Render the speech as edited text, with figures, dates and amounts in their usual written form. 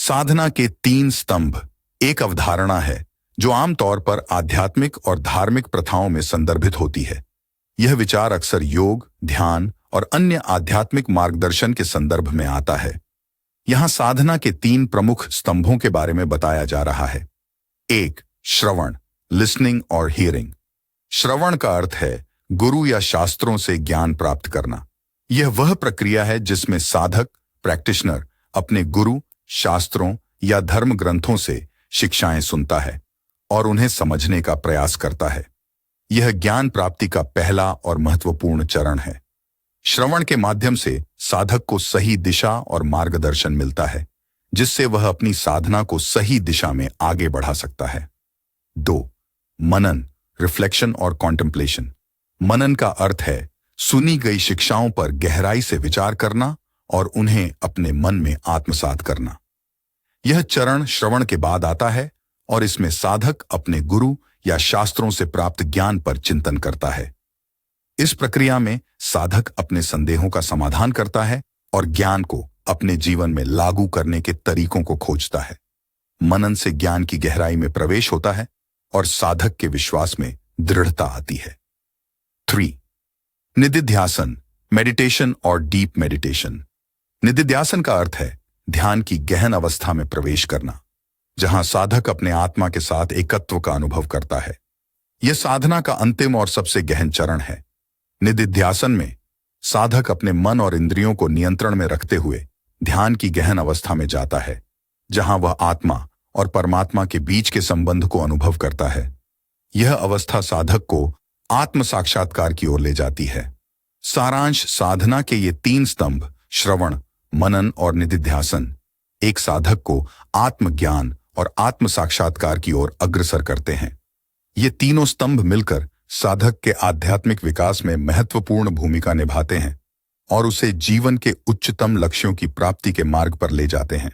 साधना के तीन स्तंभ एक अवधारणा है जो आमतौर पर आध्यात्मिक और धार्मिक प्रथाओं में संदर्भित होती है। यह विचार अक्सर योग, ध्यान और अन्य आध्यात्मिक मार्गदर्शन के संदर्भ में आता है। यहाँ साधना के तीन प्रमुख स्तंभों के बारे में बताया जा रहा है। एक, श्रवण, लिसनिंग और हियरिंग। श्रवण का अर्थ है गुरु या शास्त्रों से ज्ञान प्राप्त करना। यह वह प्रक्रिया है जिसमें साधक, प्रैक्टिशनर अपने गुरु, शास्त्रों या धर्म ग्रंथों से शिक्षाएं सुनता है और उन्हें समझने का प्रयास करता है। यह ज्ञान प्राप्ति का पहला और महत्वपूर्ण चरण है। श्रवण के माध्यम से साधक को सही दिशा और मार्गदर्शन मिलता है, जिससे वह अपनी साधना को सही दिशा में आगे बढ़ा सकता है। 2, मनन, रिफ्लेक्शन और कॉन्टेम्पलेशन। मनन का अर्थ है सुनी गई शिक्षाओं पर गहराई से विचार करना और उन्हें अपने मन में आत्मसात करना। यह चरण श्रवण के बाद आता है और इसमें साधक अपने गुरु या शास्त्रों से प्राप्त ज्ञान पर चिंतन करता है। इस प्रक्रिया में साधक अपने संदेहों का समाधान करता है और ज्ञान को अपने जीवन में लागू करने के तरीकों को खोजता है। मनन से ज्ञान की गहराई में प्रवेश होता है और साधक के विश्वास में दृढ़ता आती है। 3, निदिध्यासन, मेडिटेशन और डीप मेडिटेशन। निदिध्यासन का अर्थ है ध्यान की गहन अवस्था में प्रवेश करना, जहां साधक अपने आत्मा के साथ एकत्व का अनुभव करता है। यह साधना का अंतिम और सबसे गहन चरण है। निदिध्यासन में साधक अपने मन और इंद्रियों को नियंत्रण में रखते हुए ध्यान की गहन अवस्था में जाता है, जहां वह आत्मा और परमात्मा के बीच के संबंध को अनुभव करता है। यह अवस्था साधक को आत्म साक्षात्कार की ओर ले जाती है। सारांश, साधना के ये तीन स्तंभ, श्रवण, मनन और निदिध्यासन, एक साधक को आत्मज्ञान और आत्म साक्षात्कार की ओर अग्रसर करते हैं। ये तीनों स्तंभ मिलकर साधक के आध्यात्मिक विकास में महत्वपूर्ण भूमिका निभाते हैं और उसे जीवन के उच्चतम लक्ष्यों की प्राप्ति के मार्ग पर ले जाते हैं।